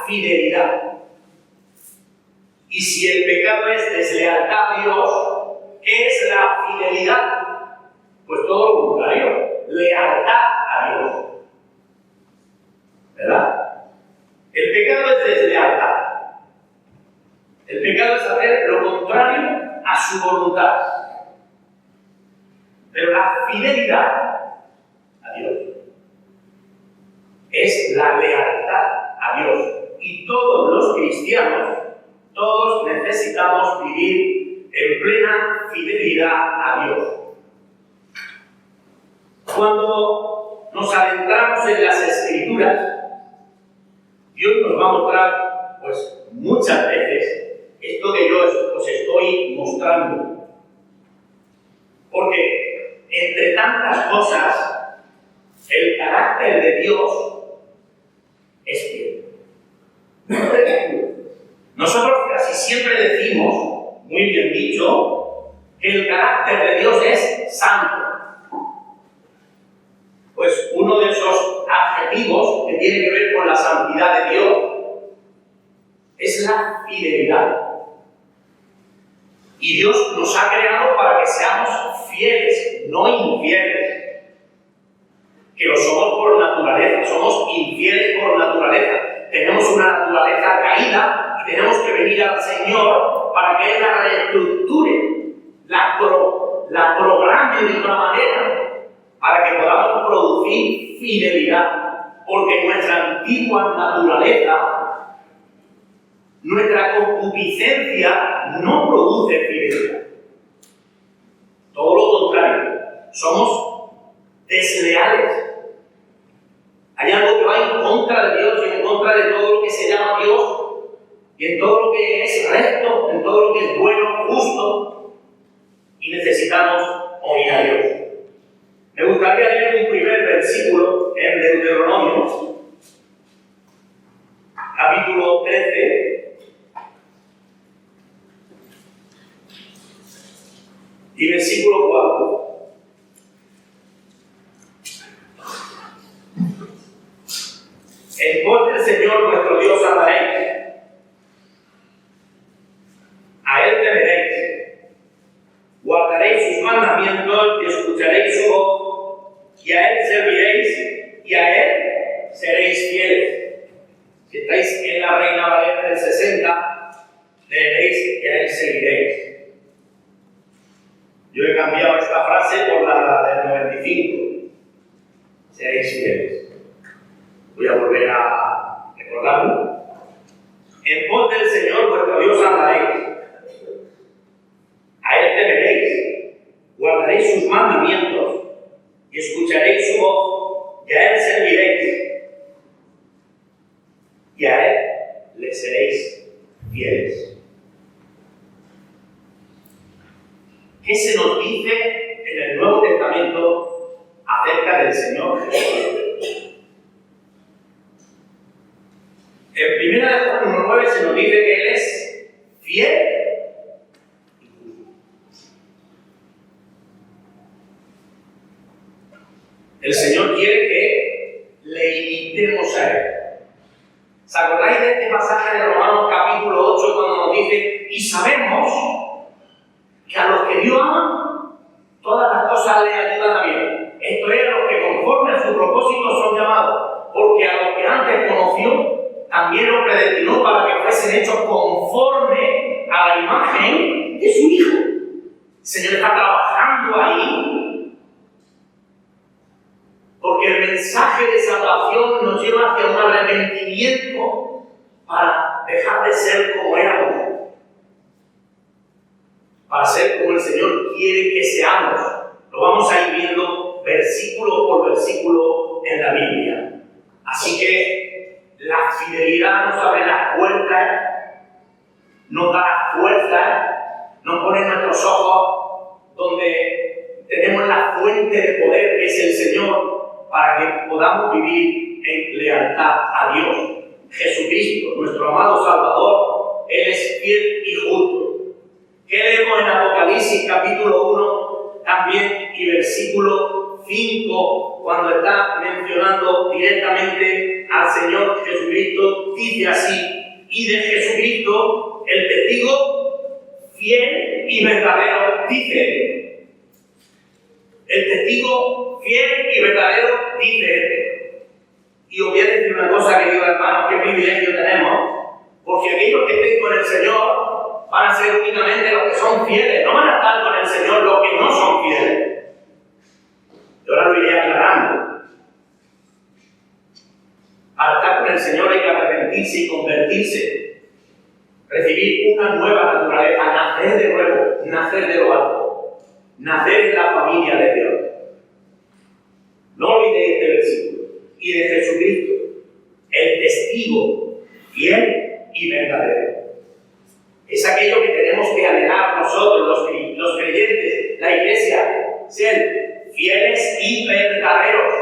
fidelidad. Y si el pecado es deslealtad a Dios, ¿qué es la fidelidad? Pues todo lo contrario, lealtad a Dios. ¿Verdad? El pecado es deslealtad. El pecado es hacer lo contrario a su voluntad. Pero la fidelidad a Dios es la lealtad a Dios. Y todos los cristianos, todos necesitamos vivir en plena fidelidad a Dios. Cuando nos adentramos en las Escrituras, Dios nos va a mostrar, pues, muchas veces esto que yo os estoy mostrando. Porque, entre tantas cosas, el carácter de Dios es fiel. Nosotros casi siempre decimos, muy bien dicho, que el carácter de Dios es santo. Pues uno de esos adjetivos que tiene que ver con la santidad de Dios es la fidelidad. Y Dios nos ha creado para que seamos fieles, no infieles. Que lo somos por naturaleza, somos infieles por naturaleza. Tenemos una naturaleza caída y tenemos que venir al Señor para que Él la reestructure, la programe de una manera para que podamos producir fidelidad. Porque nuestra antigua naturaleza, nuestra concupiscencia no produce fidelidad. Todo lo contrario, somos desleales. Hay algo que va en contra de Dios y en contra de todo lo que se llama Dios, y en todo lo que es recto, en todo lo que es bueno, justo, y necesitamos oír a Dios. Me gustaría leer un primer versículo en Deuteronomio, capítulo 13, y versículo 4. En pos del Señor vuestro Dios andaréis, a Él temeréis, guardaréis sus mandamientos y escucharéis su voz, y a Él serviréis, y a Él seréis fieles. Si estáis en la Reina Valera del 60, leeréis y a Él seguiréis. Yo he cambiado esta frase por la del 95. Seréis fieles. Voy a volver a recordarlo. En pos del Señor vuestro Dios andaréis, a Él temeréis, guardaréis sus mandamientos y escucharéis su voz, y a Él serviréis, y a Él le seréis fieles. ¿Qué se nos dice en el Nuevo Testamento acerca del Señor Jesús? En 1 Juan 1:9 se nos dice que Él es fiel y justo. El Señor quiere que le imitemos a Él. ¿Se acordáis de este pasaje de Romanos capítulo 8 cuando nos dice: y sabemos que a los que Dios ama, todas las cosas le ayudan a bien? Esto es, a los que conforme a su propósito son llamados, porque a los que antes conoció, también los predestinó para que fuesen hechos conforme a la imagen de su Hijo. El Señor está trabajando ahí, porque el mensaje de salvación nos lleva hacia un arrepentimiento para dejar de ser como éramos, para ser como el Señor quiere que seamos. Lo vamos a ir viendo versículo por versículo en la Biblia. Así que la fidelidad nos abre las puertas, nos da la fuerza, nos pone nuestros ojos donde tenemos la fuente de poder que es el Señor, para que podamos vivir en lealtad a Dios. Jesucristo, nuestro amado Salvador, Él es fiel y justo. ¿Qué leemos en Apocalipsis capítulo 1 también y versículo 5, cuando está mencionando directamente al Señor Jesucristo dice así, y de Jesucristo el testigo fiel y verdadero dice. El testigo fiel y verdadero dice. Y os voy a decir una cosa, queridos hermanos, qué privilegio tenemos, porque aquellos que estén con el Señor van a ser únicamente los que son fieles, no van a estar con el Señor los que no son fieles. Y ahora lo iré aclarando. Para estar con el Señor hay que arrepentirse y convertirse, recibir una nueva naturaleza, nacer de nuevo, nacer de lo alto, nacer en la familia de Dios. No olvidéis este versículo. Y de Jesucristo, el testigo fiel y verdadero. Es aquello que tenemos que anhelar nosotros, los creyentes, la iglesia, ser fieles y verdaderos.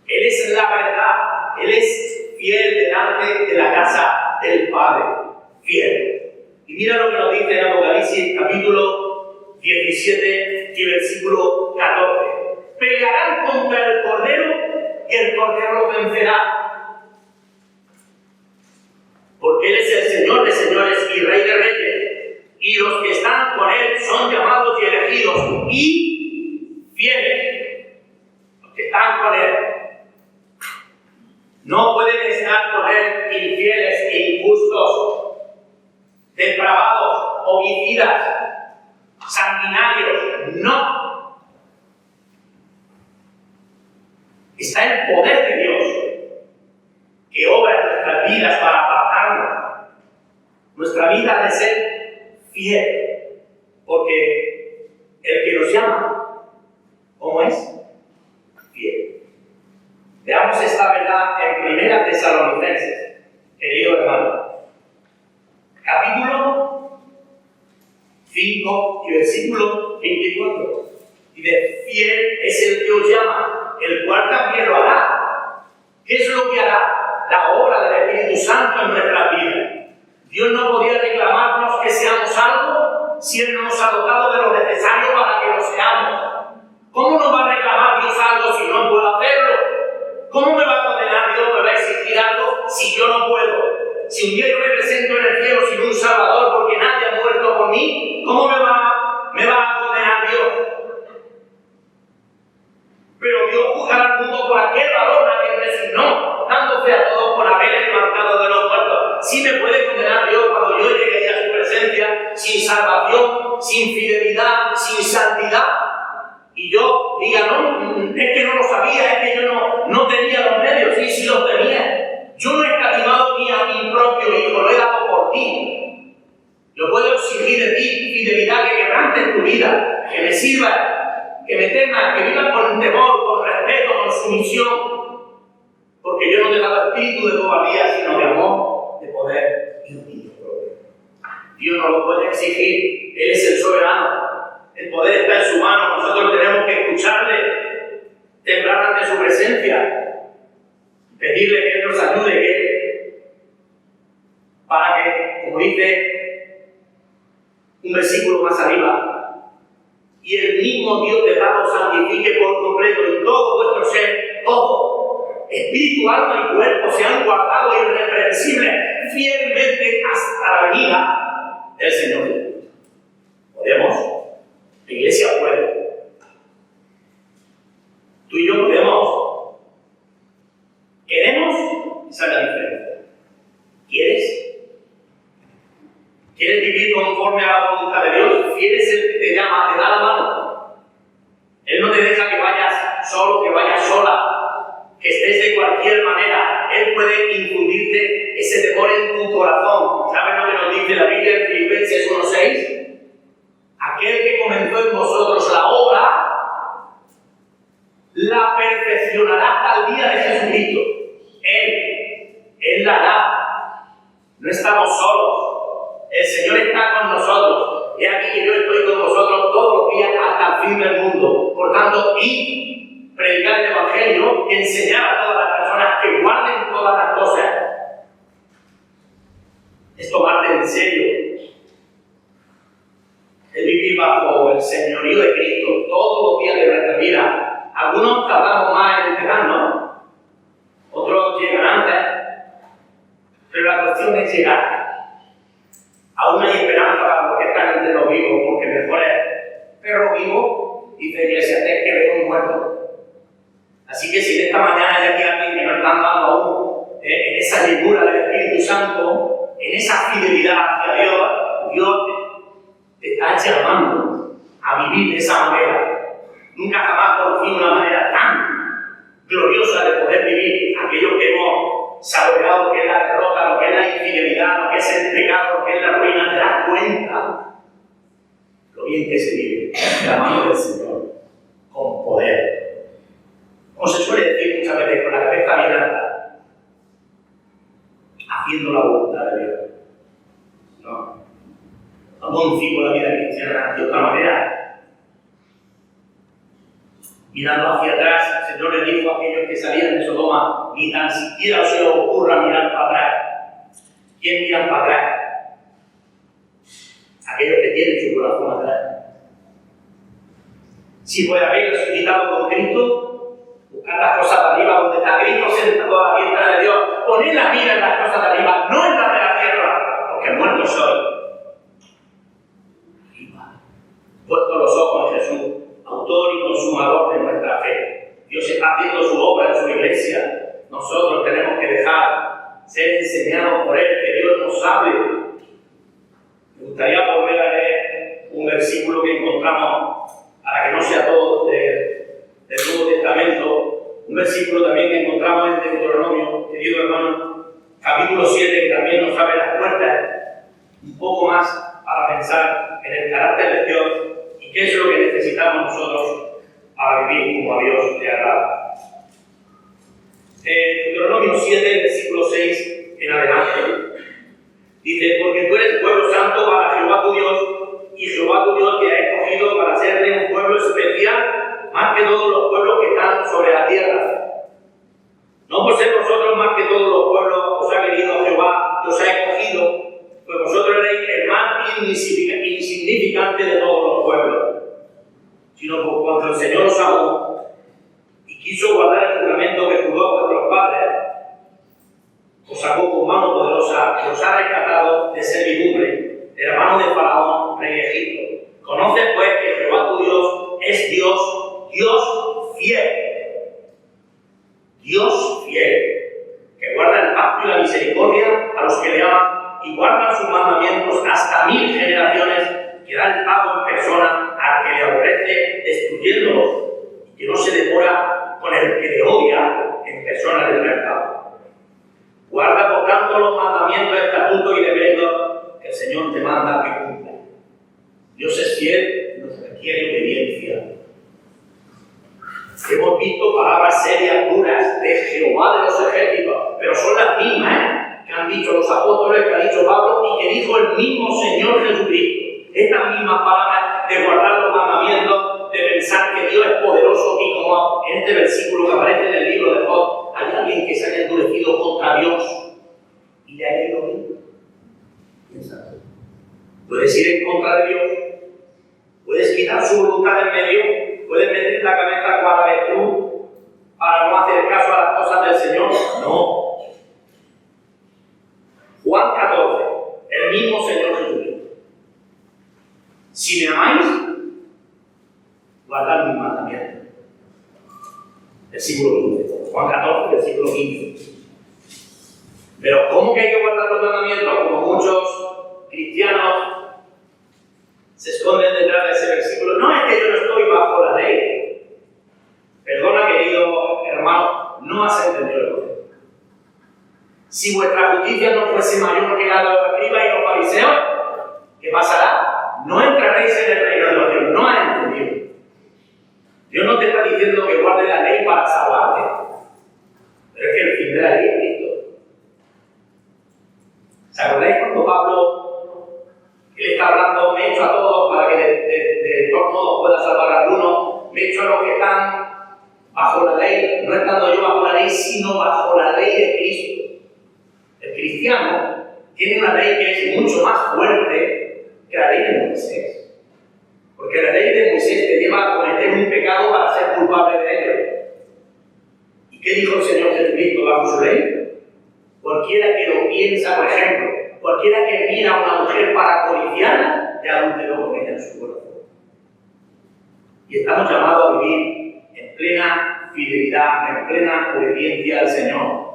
Él es la verdad, Él es fiel delante de la casa del Padre, fiel. Y mira lo que nos dice en Apocalipsis capítulo 17 y versículo 14. Pelearán contra el Cordero y el Cordero los vencerá. Porque Él es el Señor de señores y Rey de reyes, y los que están con Él son llamados y elegidos y fieles. Los que están con Él no pueden estar con Él infieles e injustos, depravados, homicidas, sanguinarios. No. Está el poder de Dios que obra en nuestras vidas para apartarnos. Nuestra vida ha de ser fiel, porque el que nos llama, ¿cómo es? Fiel. Veamos esta verdad en 1 Tesalonicenses, querido hermano. Capítulo 5 y versículo 24. Y de fiel es el que os llama, el cual también lo hará. ¿Qué es lo que hará? La obra del Espíritu Santo en nuestras vidas. Dios no podía reclamarnos que seamos algo si Él no nos ha dotado de lo necesario para que lo seamos. ¿Cómo nos va a reclamar Dios algo si no puedo hacerlo? ¿Cómo me va a condenar Dios, me va a exigir algo si yo no puedo? Si un día yo me presento en el cielo sin un Salvador porque nadie ha muerto por mí, ¿cómo me va a condenar Dios? Pero Dios juzgará al mundo por aquel varón a quien designó, dando fe a todos por haberle levantado de los muertos. Sí me puede condenar Dios cuando yo llegue a su presencia sin salvación, sin fidelidad, sin santidad. Y yo diga, no, es que no lo sabía, es que yo no tenía los medios. Sí los tenía. Yo no he escatimado ni a mi propio hijo, lo he dado por ti. Yo puedo exigir de ti fidelidad, que quebrantes tu vida, que me sirva, que me temas, que vivas con temor, con respeto, con sumisión. Porque yo no te he dado espíritu de cobardía, sino de amor, de poder y dominio propio. Dios no lo puede exigir, Él es el soberano. El poder está en su mano, nosotros tenemos que escucharle, temblar ante su presencia, pedirle que Él nos ayude, para que, como dice un versículo más arriba, y el mismo Dios de paz os santifique por completo en todo vuestro ser, todo, espíritu, alma y cuerpo, sean guardados irreprensibles fielmente hasta la venida del Señor Jesucristo. ¿Podemos? La iglesia puede. Tú y yo podemos. ¿Queremos? Esa es la diferencia. ¿Quieres? ¿Quieres vivir conforme a la voluntad de Dios? Si eres el que te llama, te da la mano. Él no te deja que vayas solo, que vayas sola, que estés de cualquier manera. Él puede infundirte ese temor en tu corazón. ¿Sabes lo que nos dice la Biblia en Filipenses 1:6? Aquel que comenzó en vosotros la obra, la perfeccionará hasta el día de Jesucristo. Él la hará. No estamos solos. El Señor está con nosotros. He aquí que yo estoy con vosotros todos los días hasta el fin del mundo. Por tanto, id, predicar el Evangelio y enseñar a todas las personas que guarden todas las cosas. Es tomarte en serio. Es vivir bajo el señorío de Cristo todos los días de nuestra vida. Algunos tardamos más en enterarnos, otros llegan antes, oración es llegar. Aún hay esperanza para los que están entre los vivos, porque mejor es perro vivo, dice la Iglesia, antes que ver un muerto. Así que si de esta mañana hay aquí alguien que no está andando aún en esa llenura del Espíritu Santo, en esa fidelidad hacia Dios, Dios te está llamando a vivir de esa manera. Nunca jamás conocí una manera tan gloriosa de poder vivir aquello que hemos saboreado, lo que es la derrota, lo que es la infidelidad, lo que es el pecado, lo que es la ruina. Te das cuenta lo bien que se vive de la mano del Señor, con poder. Como se suele decir muchas veces, con la cabeza bien alta, haciendo la voluntad de Dios. No concibo la vida cristiana de otra manera. Mirando hacia atrás, el Señor le dijo a aquellos que salían de Sodoma, ni tan siquiera se os ocurra mirar para atrás. ¿Quién mira para atrás? Aquellos que tienen su corazón atrás. Si puede haber resucitado con Cristo, buscar las cosas de arriba, donde está Cristo sentado a la diestra de Dios. Poned la mira en las cosas de arriba, no en las de la tierra, porque muerto soy. Arriba. Puesto los ojos en Jesús, autor y consumador de nuestra fe. Dios está haciendo su obra en su iglesia. Nosotros tenemos que dejar ser enseñados por Él, que Dios nos hable. Me gustaría volver a leer un versículo que encontramos, para que no sea todo del Nuevo Testamento, un versículo también que encontramos en Deuteronomio, querido hermano, capítulo 7, que también nos abre las puertas un poco más para pensar en el carácter de Dios y qué es lo que necesitamos nosotros para vivir como a Dios le agrada. Deuteronomio 7, versículo 6 en adelante, dice: porque tú eres pueblo santo para Jehová tu Dios, y Jehová tu Dios te ha escogido para serle un pueblo especial, más que todos los pueblos que están sobre la tierra. No por ser vosotros más que todos los pueblos os ha querido Jehová, os ha escogido, pues vosotros erais el más insignificante de todos los pueblos, sino por cuanto el Señor os amó y quiso guardar el juramento que juró a vuestros padres, os sacó con mano poderosa y os ha rescatado de servidumbre, de la mano de Faraón, rey de Egipto. Conoce pues que Jehová tu Dios es Dios, Dios fiel. Dios fiel, que guarda el pacto y la misericordia a los que le aman y guardan sus mandamientos hasta 1000 generaciones, que da el pago en persona al que le aborrece, destruyéndolos, y que no se demora con el que le odia en persona de libertad. Guarda por tanto los mandamientos, estatutos y decretos que el Señor te manda que cumpla. Dios es fiel y nos requiere obediencia. Hemos visto palabras serias, duras de Jehová de los ejércitos, pero son las mismas que han dicho los apóstoles, que ha dicho Pablo y que dijo el mismo Señor Jesucristo. Estas mismas palabras de guardar los mandamientos, de pensar que Dios es poderoso, y como en este versículo que aparece en el libro de Job, hay alguien que se haya endurecido contra Dios y le haya ido bien. Piensa. Puedes ir en contra de Dios, puedes quitar su voluntad en medio, puedes meter la cabeza cual avestruz para no hacer caso a las cosas del Señor. No. Juan 14, el mismo Señor Jesucristo. Si me amáis, guardad mis mandamientos. Versículo 15. Juan 14, versículo 15. Pero ¿cómo que hay que guardar los mandamientos? Como muchos cristianos se esconden detrás de ese versículo. No es que yo no estoy bajo la ley. Perdona, querido hermano, no has entendido el concepto. Si vuestra justicia no fuese mayor que la de los escribas y los fariseos, ¿qué pasará? No entraréis en el reino de los cielos. No has entendido. Dios no te está diciendo que guardes la ley para salvarte. Pero es que el fin de la ley es Cristo. ¿Se acordáis cuando Pablo, él está hablando, me he hecho a todos para que de todos modos pueda salvar a alguno, me he hecho a los que están bajo la ley, no estando yo bajo la ley, sino bajo la ley de Cristo? El cristiano tiene una ley que es mucho más fuerte que la ley de Moisés. Porque la ley de Moisés te lleva a cometer un pecado para ser culpable de ello. ¿Y qué dijo el Señor Jesucristo bajo su ley? Cualquiera que lo piensa, por ejemplo, cualquiera que mira a una mujer para codiciarla, ya adulteró con ella en su corazón. Y estamos llamados a vivir en plena fidelidad, en plena obediencia al Señor.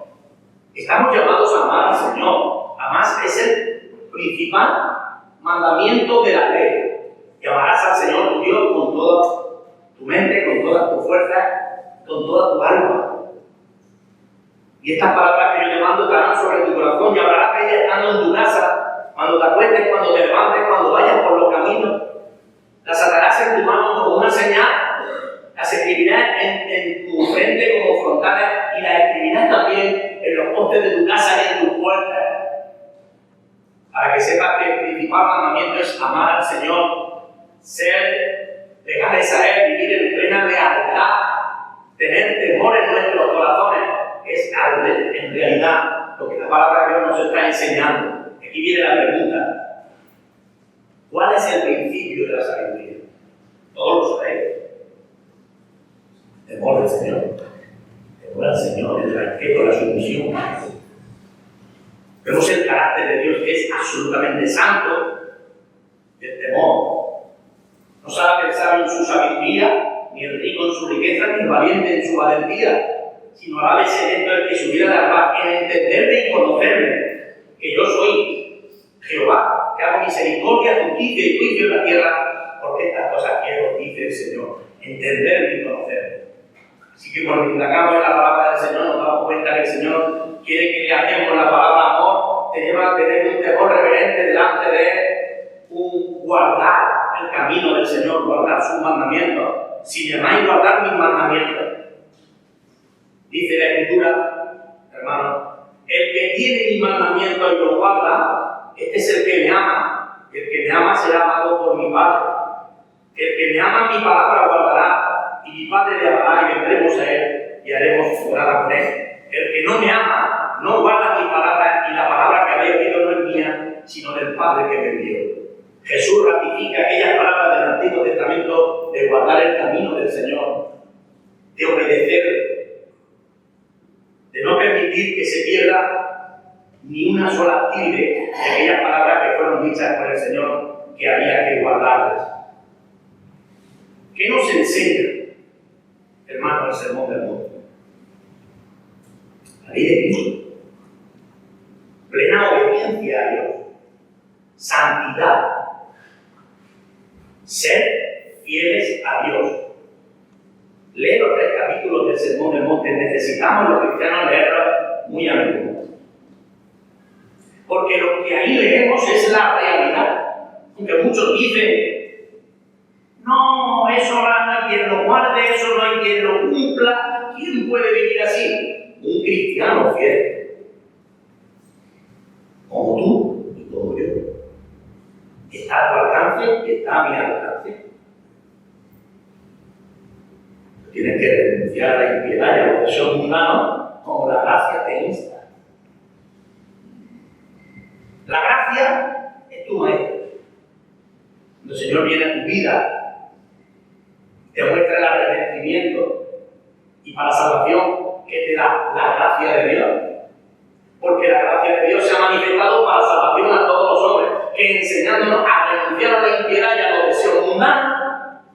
Estamos llamados a amar al Señor. Además, es el principal mandamiento de la ley. Que amarás al Señor tu Dios con toda tu mente, con toda tu fuerza, con toda tu alma. Y estas palabras que yo te mando estarán sobre tu corazón y hablarás de ellas estando en tu casa, cuando te acuestes, cuando te levantes, cuando vayas por los caminos. Las atarás en tu mano como una señal, las escribirás en tu frente como frontales y las escribirás también en los postes de tu casa y en tus puertas. Para que sepas que el principal mandamiento es amar al Señor, ser legales a Él, vivir en plena lealtad, tener temor en nuestros corazones. Es en realidad lo que la palabra de Dios nos está enseñando. Aquí viene la pregunta: ¿cuál es el principio de la sabiduría? Todos lo sabéis. Temor del Señor. Temor al Señor, el respeto, la sumisión. Vemos el carácter de Dios, que es absolutamente santo, el temor. No sabe el sabio en su sabiduría, ni el rico en su riqueza, ni el valiente en su valentía, sino a la vez en esto el que se hubiera de alabar, en entenderme y conocerme, que yo soy Jehová, que hago misericordia, justicia y juicio en la tierra, porque estas cosas quiero, dice el Señor, entenderme y conocerme. Así que cuando indagamos en la palabra del Señor, nos damos cuenta que el Señor quiere que le hacemos la palabra amor, te lleva a tener un temor reverente delante de Él, un guardar el camino del Señor, guardar sus mandamientos. Si me amáis, guardar mis mandamientos. Dice la Escritura, hermano, el que tiene mi mandamiento y lo guarda, este es el que me ama. El que me ama será amado por mi Padre. El que me ama, mi palabra guardará, y mi Padre le amará, y vendremos a Él y haremos morada con Él. El que no me ama, no guarda mi palabra, y la palabra que habéis oído no es mía, sino del Padre que me envió. Jesús ratifica aquellas palabras del Antiguo Testamento de guardar el camino del Señor, de obedecerle, de no permitir que se pierda ni una sola tilde de aquellas palabras que fueron dichas por el Señor que había que guardarlas. ¿Qué nos enseña, hermano, el Sermón del Monte? La ley de Cristo, plena obediencia a Dios, santidad, ser fieles a Dios. Lee los 3 capítulos del Sermón del Monte. Necesitamos los cristianos leerlos muy a menudo. Porque lo que ahí leemos es la realidad. Aunque muchos dicen, no, eso no hay quien lo guarde, eso no hay quien lo cumpla. ¿Quién puede vivir así? Un cristiano fiel. Como tú y como yo. Está a tu alcance y está a mi alcance. Tienes que renunciar a la impiedad y a los deseos mundanos como la gracia te insta. La gracia es tu maestro. Cuando el Señor viene a tu vida, te muestra el arrepentimiento y para la salvación, ¿qué te da? La gracia de Dios. Porque la gracia de Dios se ha manifestado para la salvación a todos los hombres, que enseñándonos a renunciar a la impiedad y a los deseos mundanos,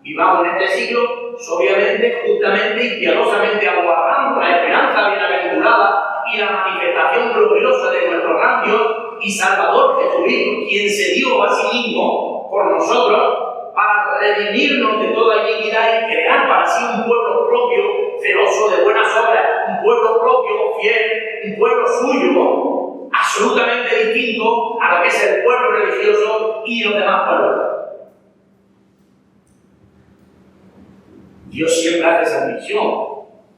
vivamos en este siglo sobriamente, justamente y piadosamente aguardando la esperanza bienaventurada y la manifestación gloriosa de nuestro gran Dios y Salvador Jesucristo, quien se dio a sí mismo por nosotros para redimirnos de toda iniquidad y crear para sí un pueblo propio, celoso de buenas obras, un pueblo propio, fiel, un pueblo suyo, absolutamente distinto a lo que es el pueblo religioso y los demás pueblos. Dios siempre hace esa misión.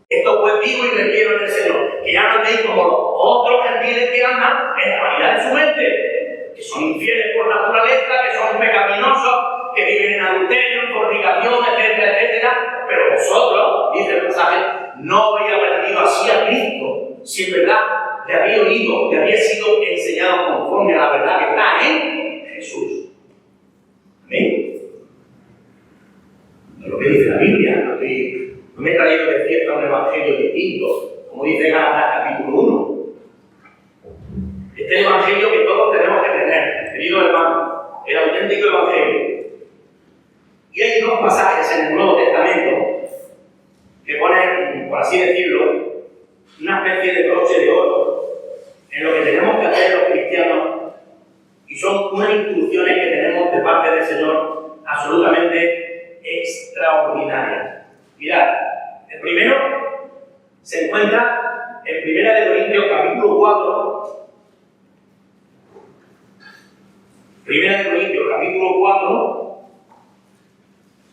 Esto pues digo y requiero en el Señor, que ya no estéis como los otros gentiles que andan en la vanidad de su mente, que son infieles por naturaleza, que son pecaminosos, que viven en adulterio, en fornicación, etcétera, etcétera. Pero vosotros, dice el mensaje, no habéis aprendido así a Cristo, si en verdad le habéis oído, le habéis sido enseñado conforme a la verdad que está en Jesús. Amén. No es lo que dice la Biblia, no me he traído de cierto un evangelio distinto, como dice Gálatas capítulo 1. Este evangelio que todos tenemos que tener, querido hermano, el auténtico evangelio. Y hay dos pasajes en el Nuevo Testamento que ponen, por así decirlo, una especie de broche de oro en lo que tenemos que hacer los cristianos, y son unas instrucciones que tenemos de parte del Señor absolutamente extraordinarias. Mirad, el primero se encuentra en 1 Corintios capítulo 4. 1 Corintios capítulo 4.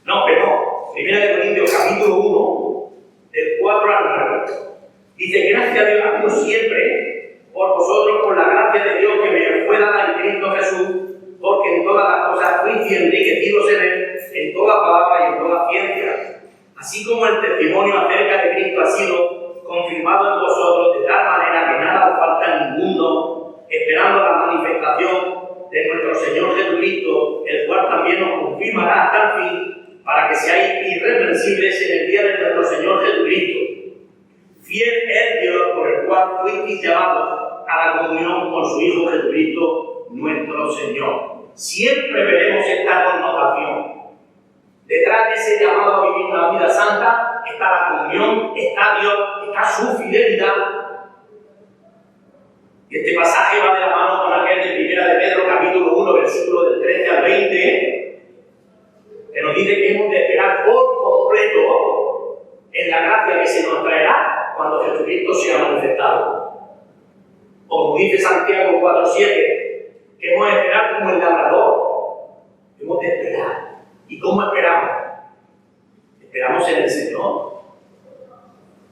No, perdón. 1 Corintios capítulo 1, del 4 al 9. Dice: gracias a Dios siempre por vosotros, por la gracia de Dios que me fue dada en Cristo Jesús, porque en todas las cosas fuisteis enriquecidos en Él, en toda palabra y en toda ciencia, así como el testimonio acerca de Cristo ha sido confirmado en vosotros, de tal manera que nada os falta en ningún don, esperando la manifestación de nuestro Señor Jesucristo, el cual también os confirmará hasta el fin, para que seáis irreprensibles en el día de nuestro Señor Jesucristo. Fiel es Dios por el cual fuisteis llamados a la comunión con su Hijo Jesucristo, nuestro Señor. Siempre veremos esta connotación. Detrás de ese llamado a vivir una vida santa está la comunión, está Dios, está su fidelidad. Y este pasaje va de la mano con aquel de 1 de Pedro, capítulo 1, versículo del 13 al 20, que nos dice que hemos de esperar por completo en la gracia que se nos traerá cuando Jesucristo sea manifestado. O como dice Santiago 4:7, que hemos de esperar como el labrador. Hemos de esperar. ¿Y cómo esperamos? Esperamos en el Señor.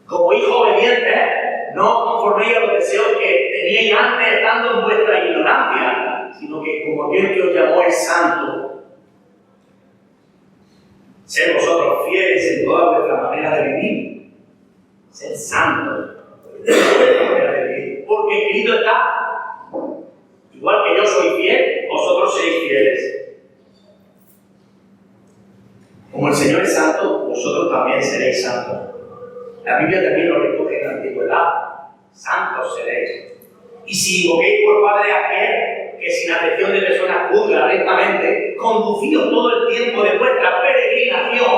Como hijos obedientes, no conforméis a los deseos que teníais antes estando en vuestra ignorancia, sino que como aquel que os llamó es santo, ser vosotros fieles en toda vuestra manera de vivir. Ser santos en vuestra manera de vivir. Porque escrito está, igual que yo soy fiel, vosotros seréis fieles. Como el Señor es santo, vosotros también seréis santos. La Biblia también lo recoge en la antigüedad. Santos seréis. Y si invoquéis por Padre a aquel que sin acepción de personas juzga rectamente, conducidos todo el tiempo de vuestra peregrinación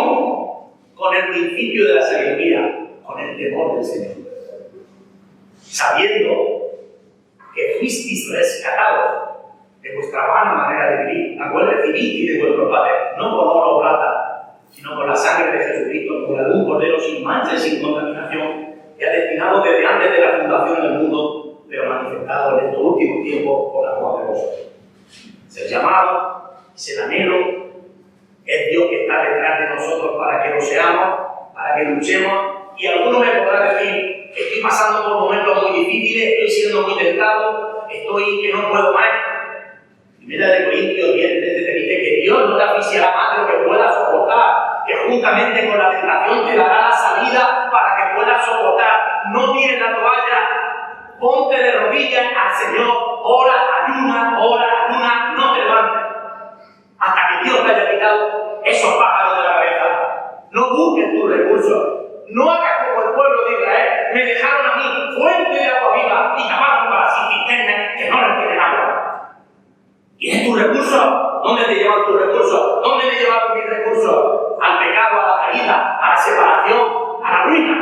con el principio de la sabiduría, con el temor del Señor. Sabiendo que fuisteis rescatados de vuestra vana manera de vivir, la cual recibisteis de vuestro Padre, no con oro o plata, sino con la sangre de Jesucristo, como la de un cordero sin mancha y sin contaminación, que ha destinado desde antes de la fundación del mundo, pero manifestado en estos últimos tiempos por amor de vosotros. Es el llamado, es el anhelo, es Dios que está detrás de nosotros para que lo seamos, para que luchemos. Y alguno me podrá decir: estoy pasando por momentos muy difíciles, estoy siendo muy tentado, estoy que no puedo más. 1 Corintios 10:13 te dice que Dios no te asfixiará más de lo que puedas soportar, que juntamente con la tentación te dará la salida para que puedas soportar. No tires la toalla, ponte de rodillas al Señor, ora, ayuna, no te levantes, hasta que Dios te haya quitado esos pájaros de la cabeza. No busques tus recursos. No hagas como el pueblo de Israel: me dejaron a mí fuente de agua viva y cavaron para sí cisternas que no les tienen agua. ¿Tienes tus recursos? ¿Dónde te llevan tus recursos? ¿Dónde me llevaron mis recursos? Al pecado, a la caída, a la separación, a la ruina.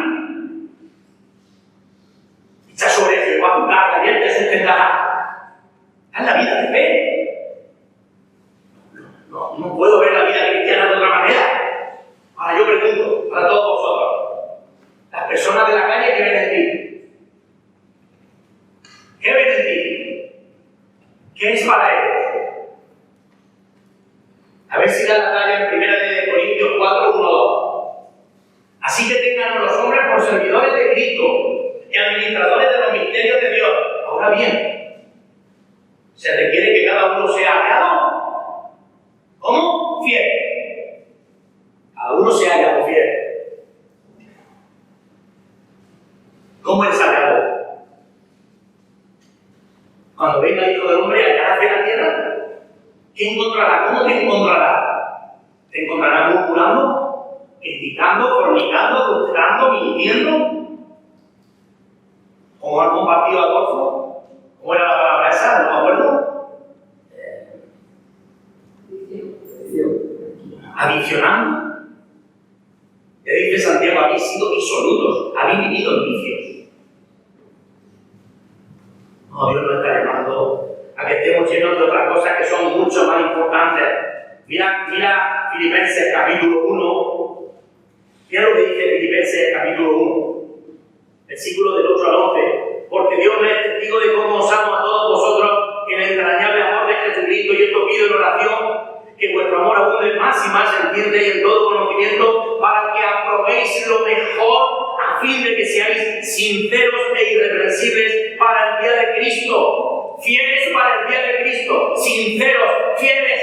Echa sobre Jehová tu carga y Él te sustentará. Es la vida de fe. No puedo ver la vida cristiana de otra manera. Ahora yo pregunto para todos vosotros, las personas de la calle que ven en ti, ¿qué ven en ti? ¿Qué es para ellos? A ver si da la talla en 1 Corintios 4, 1, 2. Así que tengan los hombres por servidores de Cristo y administradores de los misterios de Dios. Ahora bien, se requiere que cada uno sea hallado. ¿Cómo? Fiel. Cada uno sea hallado fiel. ¿Cómo es hallado? Cuando venga el Hijo del Hombre, hallará fe en la tierra. ¿Qué encontrará? ¿Cómo te encontrará? ¿Te encontrará murmurando, criticando, fornicando, adulterando, mintiendo? ¿Cómo ha compartido Adolfo? ¿Cómo era la palabra esa? acuerdo? Adicionando. Te dice Santiago, habéis sido disolutos, habéis vivido en vicios. No, Dios nos está llamando a que estemos llenos de otras cosas que son mucho más importantes. Mira Filipenses capítulo 1. Mira lo que dice Filipenses capítulo 1, versículo del 8 al 11. Porque Dios me es testigo de cómo os amo a todos vosotros en el entrañable amor de Jesucristo, y esto pido en oración, que vuestro amor abunde más y más en ciencia y en todo conocimiento, para que aprobéis lo mejor, a fin de que seáis sinceros e irreprensibles para el día de Cristo. Fieles para el día de Cristo, sinceros, fieles,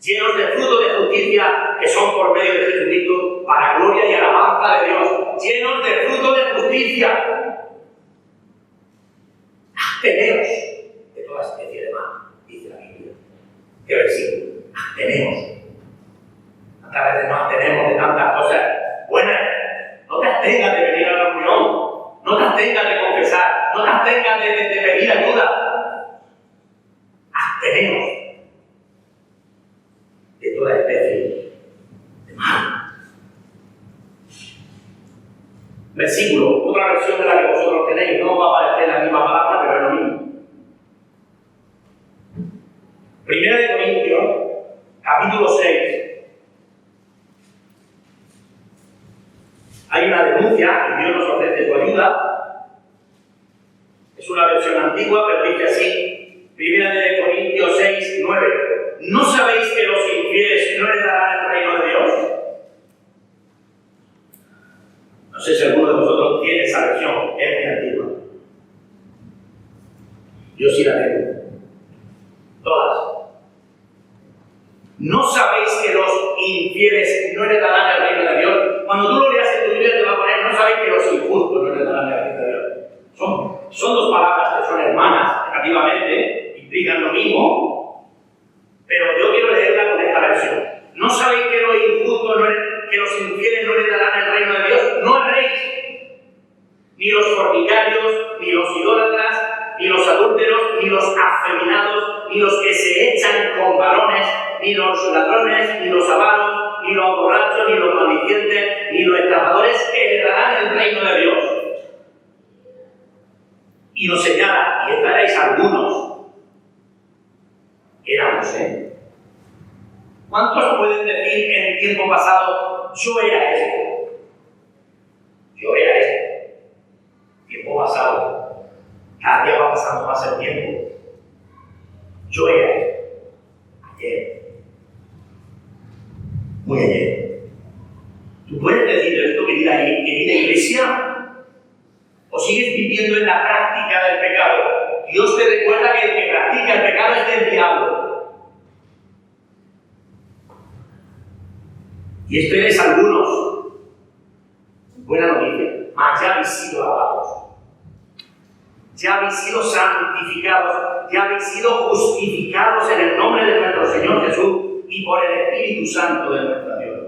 llenos de fruto de justicia que son por medio de Jesucristo, para gloria y alabanza de Dios. Llenos de fruto de justicia. Absteneos de toda especie de mal, dice la Biblia. ¿Qué versículo? Absteneos. Tantas veces nos abstenemos de tantas cosas buenas. No te abstengas de venir a la reunión. No te abstengas de confesar. No te abstengas de pedir ayuda. Absteneos de toda especie de mal. Versículo, otra versión de la que vosotros tenéis, no va a aparecer la misma palabra, pero es lo mismo. Primera de Corintios, capítulo 6. Hay una denuncia y Dios nos ofrece su ayuda. Es una versión antigua, pero dice así. Primera de Corintios 6, 9. ¿No sabéis que los infieles no heredarán el reino de Dios? No sé si alguno de vosotros tiene esa versión, es muy antigua. Yo sí la tengo. Todas. ¿No sabéis que los infieles no heredarán el reino de Dios? Cuando tú lo leas en tu Biblia te va a poner, no sabéis que los injustos no heredarán el reino de Dios. Son dos palabras que son hermanas, negativamente, implican lo mismo, pero yo quiero leerla con esta versión. ¿No sabéis que los injustos, que los infieles no heredarán el reino de Dios? No erréis. Ni los fornicarios, ni los idólatras, ni los adúlteros, ni los afeminados, ni los que se echan con varones, ni los ladrones, ni los avaros, ni los borrachos, ni los maldicientes, ni los estafadores heredarán el reino de Dios. Y nos señala, y estaréis algunos. Éramos, ¿Cuántos pueden decir en el tiempo pasado, yo era esto? Yo era esto. Tiempo pasado. Cada día va pasando más el tiempo. Yo era esto. Ayer. Muy ayer. ¿Tú puedes decir esto, querida iglesia? ¿O sigues viviendo en la práctica del pecado? Dios te recuerda que el que practica el pecado es del diablo. Y esto eres algunos. Buena noticia. Mas ya habéis sido lavados. Ya habéis sido santificados. Ya habéis sido justificados en el nombre de nuestro Señor Jesús y por el Espíritu Santo de nuestro Dios.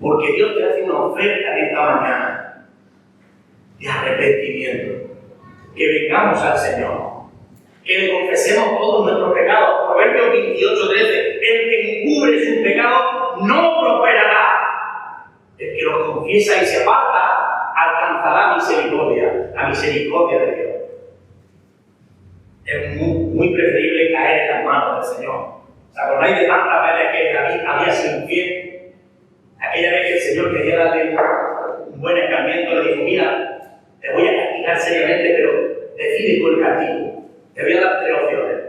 Porque Dios te hace una oferta en esta mañana de arrepentimiento. Que vengamos al Señor. Que le confesemos todos nuestros pecados. Proverbios 28:13. El que encubre su pecado no prosperará. El que los confiesa y se aparta alcanzará misericordia, la misericordia de Dios. Es muy preferible caer en las manos del Señor. ¿Os acordáis de tantas veces que David había sido infiel? Aquella vez que el Señor quería darle un buen escarmiento, le dijo, mira, te voy a castigar seriamente, pero decide tú el castigo. Te voy a dar 3 opciones.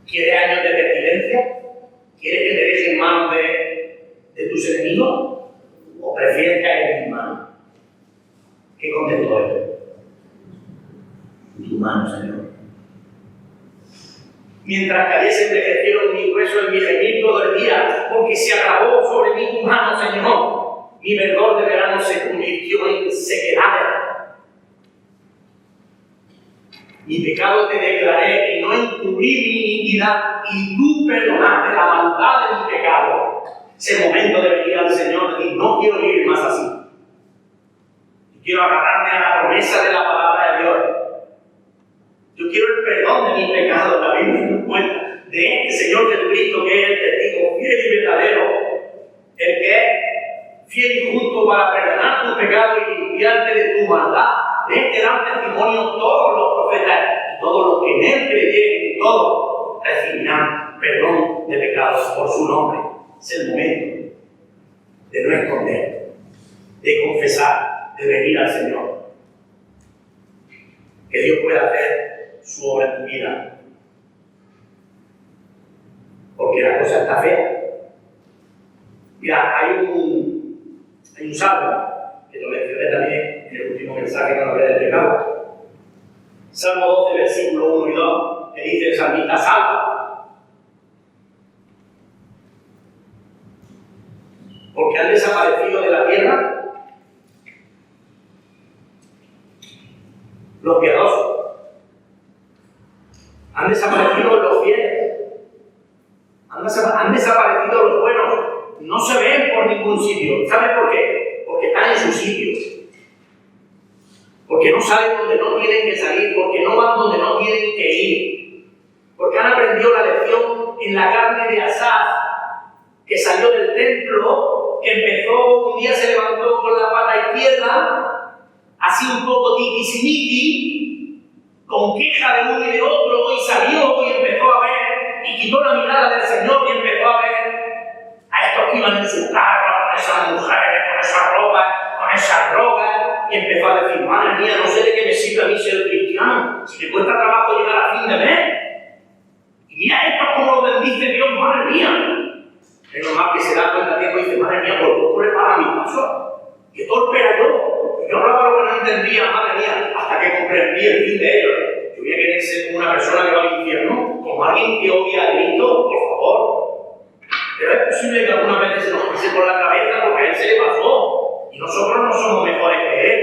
¿Quieres años de pestilencia? ¿Quieres que te deje en manos de tus enemigos? ¿O prefieres caer en mis manos? ¿Qué contestó él? En tus manos, Señor. Mientras cayese envejecieron mi hueso en mi gemir todo el día, porque se agravó sobre mí tu mano, Señor. Mi verdor de verano se convirtió en sequedad. Mi pecado te declaré y no encubrí mi iniquidad, y tú perdonaste la maldad de mi pecado. Es el momento de venir al Señor y decir, no quiero vivir más así. quiero agarrarme a la promesa de la palabra de Dios. Yo quiero el perdón de mis pecados. La Biblia nos cuenta de este Señor Jesucristo, que es el testigo fiel y verdadero, el que es fiel y justo para perdonar tus pecados y limpiarte de tu maldad. De este dan testimonio todos los profetas y todos los que en él creyeren, todos recibirán perdón de pecados por su nombre. Es el momento de no esconder, de confesar, de venir al Señor. Que Dios pueda hacer su obra en tu vida. Porque la cosa está fea. Mira, hay un salmo, que lo mencioné también en el último mensaje que nos había entregado. Salmo 12, versículo 1 y 2, que dice el salmista: salva, porque han desaparecido de la tierra los piadosos, han desaparecido los fieles, han desaparecido los buenos, no se ven por ningún sitio. ¿Sabes por qué? Porque están en su sitio, porque no salen donde no tienen que salir, porque no van donde no tienen que ir, porque han aprendido la lección en la carne de Asaf, que salió del templo, que empezó, un día se levantó con la pata izquierda, así un poco tiquisimiqui, con queja de uno y de otro, y salió y empezó a ver, y quitó la mirada del Señor y empezó a ver a estos que iban en sus carros, con esas mujeres, con esas ropas, con esas drogas, y empezó a decir: madre mía, no sé de qué me sirve a mí ser cristiano, si me cuesta trabajo llegar a fin de mes. Y mira esto como lo bendice Dios, madre mía. Menos mal que se da cuenta tiempo y dice: madre mía, por poco le paga mi paso. Que torpe era yo. Yo hablaba lo que no entendía, madre mía, hasta que comprendí el fin de ellos. Yo voy a querer ser como una persona que va al infierno, como alguien que odia a Cristo, por favor. Pero es posible que algunas veces se nos pase por la cabeza porque a él se le pasó. Y nosotros no somos mejores que él.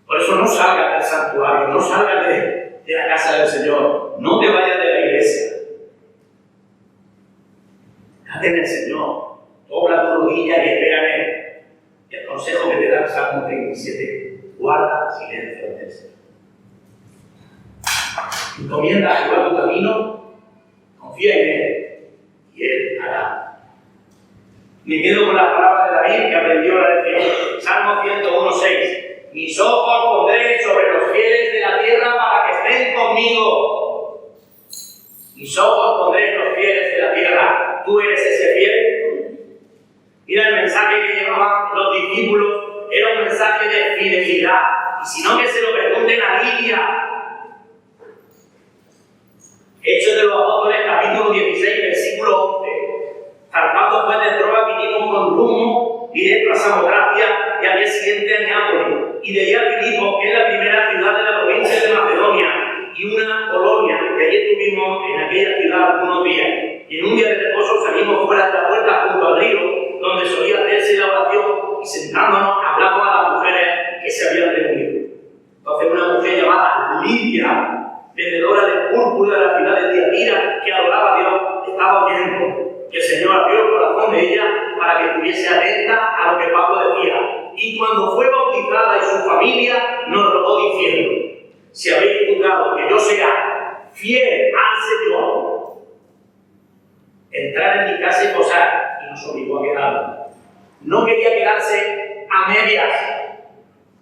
Por eso no salgas del santuario, no salgas de la casa del Señor, no te vayas de la iglesia. Date en el Señor, dobla tu rodilla y espera en él. Y el consejo que te da el Salmo 37, guarda silencio ante el Señor. Encomienda a Jehová tu camino, confía en él y él hará. Me quedo con las palabras de David, que aprendió la lección. Salmo 101:6. Mis ojos pondré sobre los fieles de la tierra para que estén conmigo. Mis ojos pondré en los fieles de la tierra. ¿Tú eres ese fiel? Mira, el mensaje que llevaban los discípulos era un mensaje de fidelidad. Y si no, que se lo pregunten a Lidia. Hechos de los Apóstoles, capítulo 16, versículo 11. Zarpando pues de Troas, vinimos con rumbo directo a Samotracia y al día siguiente a Neápolis. Y de allí a Filipo, que es la primera ciudad de la provincia de Macedonia, y una colonia, que allí estuvimos en aquella ciudad algunos días. Y en un día de reposo salimos fuera de la puerta junto al río, donde solía hacerse la oración, y sentándonos hablamos a las mujeres que se habían reunido. Entonces una mujer llamada Lidia, vendedora de púrpura de la ciudad de Tiatira, que adoraba a Dios, estaba oyendo. Y el Señor abrió el corazón de ella para que estuviese atenta a lo que Pablo decía. Y cuando fue bautizada y su familia, nos rogó diciendo: si habéis juzgado que yo sea fiel al Señor, entrar en mi casa y posar. Y nos obligó a quedarnos. No quería quedarse a medias.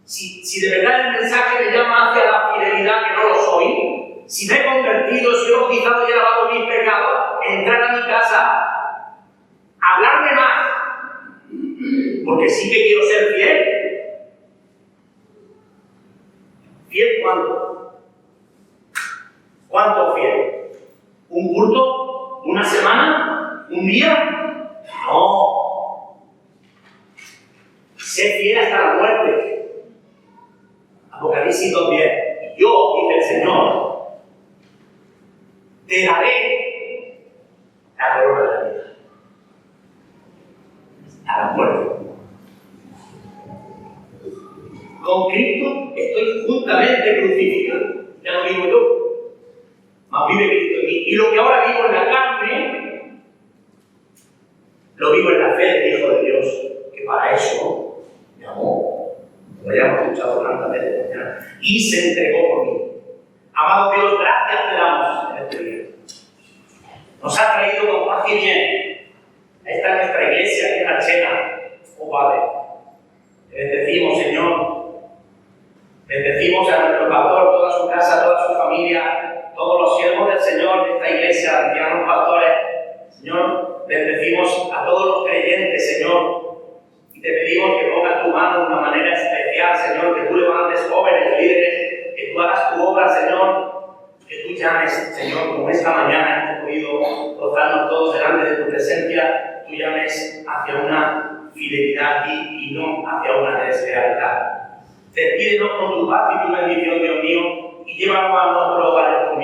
Si de verdad el mensaje me llama hacia la fidelidad, que no lo soy, si me he convertido, si he bautizado y he lavado mis pecados, entrar a mi casa, hablarme más, porque sí que quiero ser fiel. ¿Fiel cuánto? ¿Cuánto fiel? ¿Un culto? ¿Una semana? ¿Un día? No. Sé fiel hasta la muerte. Apocalipsis 2:10. Y yo, dice el Señor, te daré la corona de la vida. A la muerte. Con Cristo estoy juntamente crucificado. Ya no vivo yo, mas vive Cristo en mí. Y lo que ahora vivo en la carne, lo vivo en la fe del Hijo de Dios, que para eso me amó. y se entregó por mí. Amado Dios, gracias te damos en este día. Nos has traído con paz y bien. Esta es nuestra iglesia, aquí en Archena. Oh Padre, te bendecimos, Señor. Bendecimos a nuestro pastor, toda su casa, toda su familia, todos los siervos del Señor de esta iglesia, ancianos pastores. Señor, bendecimos a todos los creyentes, Señor. Y te pedimos que pongas tu mano de una manera especial, Señor, que tú levantes jóvenes, líderes, que tú hagas tu obra, Señor, que tú llames, Señor, como esta mañana hemos podido gozarnos todos delante de tu presencia, tú llames hacia una fidelidad y no hacia una deslealtad. Despídenos con tu paz y tu bendición, Dios mío, y llévanos a nuestros hogares con